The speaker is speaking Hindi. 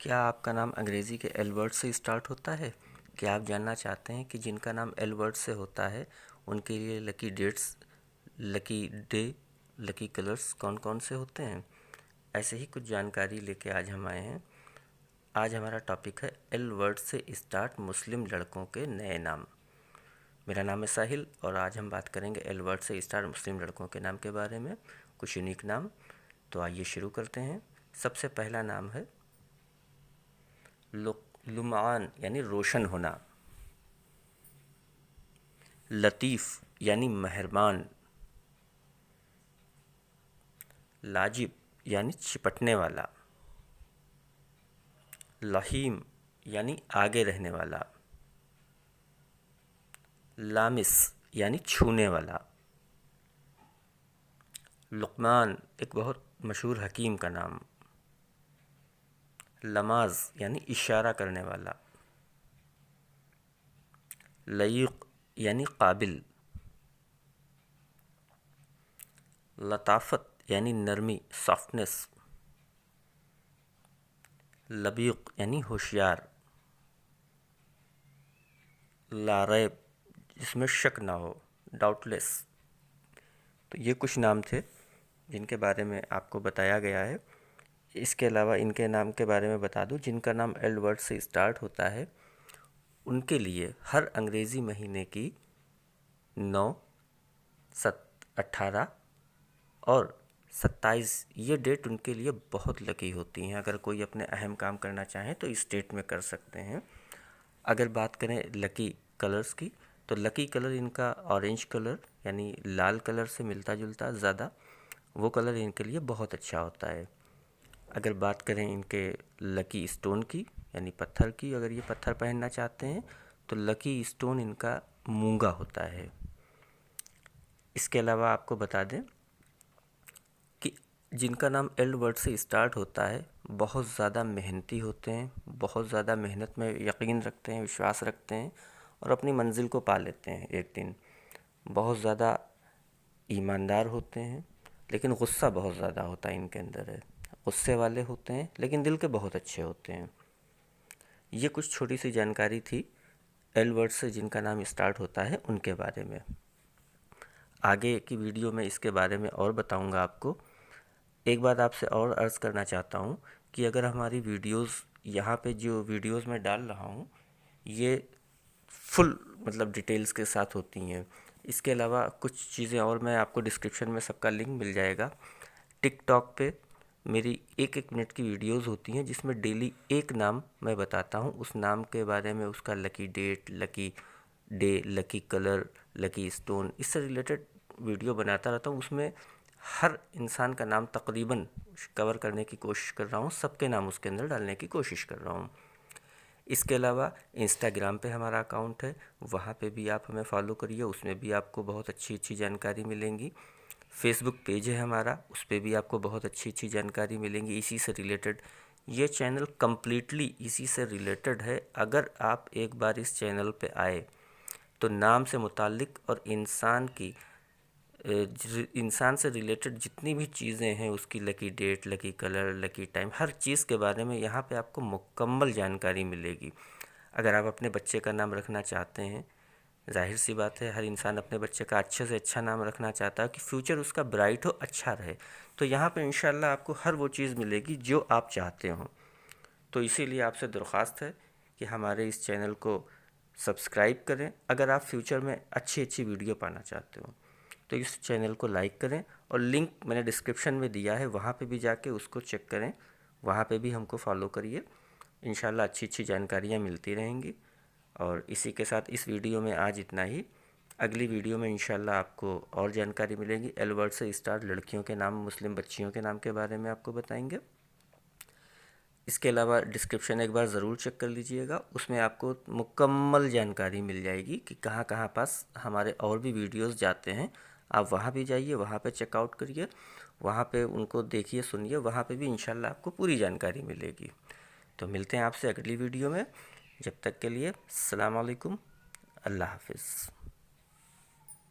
क्या आपका नाम अंग्रेज़ी के एल वर्ड से स्टार्ट होता है? क्या आप जानना चाहते हैं कि जिनका नाम एल वर्ड से होता है उनके लिए lucky dates, lucky day, lucky colours कौन कौन से होते हैं? ऐसे ही कुछ जानकारी लेके आज हम आए हैं। आज हमारा टॉपिक है एल वर्ड से स्टार्ट मुस्लिम लड़कों के नए नाम। मेरा नाम है साहिल और आज हम बात करेंगे एल वर्ड से स्टार्ट मुस्लिम लड़कों के नाम के बारे में, कुछ यूनिक नाम। तो आइए शुरू करते हैं। सबसे पहला नाम है लुमान यानी रोशन होना, लतीफ़ यानी मेहरबान, लाजिब यानी चिपटने वाला, लहीम यानी आगे रहने वाला, लामिस यानी छूने वाला, लुकमान एक बहुत मशहूर हकीम का नाम, लमाज यानी इशारा करने वाला, लयीक यानी काबिल, लताफ़त यानी नरमी सॉफ्टनेस, लबीक यानी होशियार, लारैब जिसमें शक ना हो, डाउटलेस। तो ये कुछ नाम थे जिनके बारे में आपको बताया गया है। इसके अलावा इनके नाम के बारे में बता दूं, जिनका नाम एल वर्ड से स्टार्ट होता है उनके लिए हर अंग्रेज़ी महीने की 9, 18 और 27 ये डेट उनके लिए बहुत लकी होती हैं। अगर कोई अपने अहम काम करना चाहे तो इस डेट में कर सकते हैं। अगर बात करें लकी कलर्स की, तो लकी कलर इनका ऑरेंज कलर यानी लाल कलर से मिलता जुलता ज़्यादा, वो कलर इनके लिए बहुत अच्छा होता है। अगर बात करें इनके लकी स्टोन की यानी पत्थर की, अगर ये पत्थर पहनना चाहते हैं तो लकी स्टोन इनका मूंगा होता है। इसके अलावा आपको बता दें कि जिनका नाम एल वर्ड से स्टार्ट होता है बहुत ज़्यादा मेहनती होते हैं, बहुत ज़्यादा मेहनत में यकीन रखते हैं, विश्वास रखते हैं और अपनी मंजिल को पा लेते हैं एक दिन। बहुत ज़्यादा ईमानदार होते हैं, लेकिन गुस्सा बहुत ज़्यादा होता है इनके अंदर है। गुस्से वाले होते हैं लेकिन दिल के बहुत अच्छे होते हैं। ये कुछ छोटी सी जानकारी थी एल वर्ड से जिनका नाम स्टार्ट होता है उनके बारे में। आगे की वीडियो में इसके बारे में और बताऊंगा आपको। एक बात आपसे और अर्ज़ करना चाहता हूं कि अगर हमारी वीडियोस यहाँ पे जो वीडियोस मैं डाल रहा हूं ये फुल मतलब डिटेल्स के साथ होती हैं। इसके अलावा कुछ चीज़ें और मैं आपको डिस्क्रिप्शन में सबका लिंक मिल जाएगा। टिकटॉक पे मेरी एक एक मिनट की वीडियोस होती हैं जिसमें डेली एक नाम मैं बताता हूँ, उस नाम के बारे में, उसका lucky date, lucky day, lucky colour, lucky stone, इससे रिलेटेड वीडियो बनाता रहता हूँ। उसमें हर इंसान का नाम तकरीबन कवर करने की कोशिश कर रहा हूँ, सबके नाम उसके अंदर डालने की कोशिश कर रहा हूँ। इसके अलावा इंस्टाग्राम पे हमारा अकाउंट है, वहाँ पे भी आप हमें फॉलो करिए, उसमें भी आपको बहुत अच्छी अच्छी जानकारी मिलेंगी। फेसबुक पेज है हमारा, उस पर भी आपको बहुत अच्छी अच्छी जानकारी मिलेंगी इसी से रिलेटेड। ये चैनल कम्प्लीटली इसी से रिलेटेड है। अगर आप एक बार इस चैनल पे आए तो नाम से मुताल्लिक़ और इंसान से रिलेटेड जितनी भी चीज़ें हैं, उसकी lucky date, lucky colour, lucky time, हर चीज़ के बारे में यहाँ पे आपको मुकम्मल जानकारी मिलेगी। अगर आप अपने बच्चे का नाम रखना चाहते हैं, जाहिर सी बात है हर इंसान अपने बच्चे का अच्छे से अच्छा नाम रखना चाहता है कि फ्यूचर उसका ब्राइट हो, अच्छा रहे, तो यहाँ पे इंशाल्लाह आपको हर वो चीज़ मिलेगी जो आप चाहते हो। तो इसीलिए आपसे दरख्वास्त है कि हमारे इस चैनल को सब्सक्राइब करें। अगर आप फ्यूचर में अच्छी अच्छी वीडियो पाना चाहते हो तो इस चैनल को लाइक करें और लिंक मैंने डिस्क्रिप्शन में दिया है, वहाँ पे भी जाके उसको चेक करें, वहाँ पे भी हमको फॉलो करिए। इंशाल्लाह अच्छी अच्छी जानकारियाँ मिलती रहेंगी। और इसी के साथ इस वीडियो में आज इतना ही। अगली वीडियो में इंशाल्लाह आपको और जानकारी मिलेगी। एल वर्ड से स्टार्ट लड़कियों के नाम, मुस्लिम बच्चियों के नाम के बारे में आपको बताएंगे। इसके अलावा डिस्क्रिप्शन एक बार ज़रूर चेक कर लीजिएगा, उसमें आपको मुकम्मल जानकारी मिल जाएगी कि कहाँ कहाँ पास हमारे और भी वीडियोस जाते हैं। आप वहाँ भी जाइए, वहाँ पे चेकआउट करिए, वहाँ पे उनको देखिए, सुनिए, वहाँ पे भी इंशाल्लाह आपको पूरी जानकारी मिलेगी। तो मिलते हैं आपसे अगली वीडियो में। जब तक के लिए अस्सलाम वालेकुम, अल्लाह हाफ़िज़।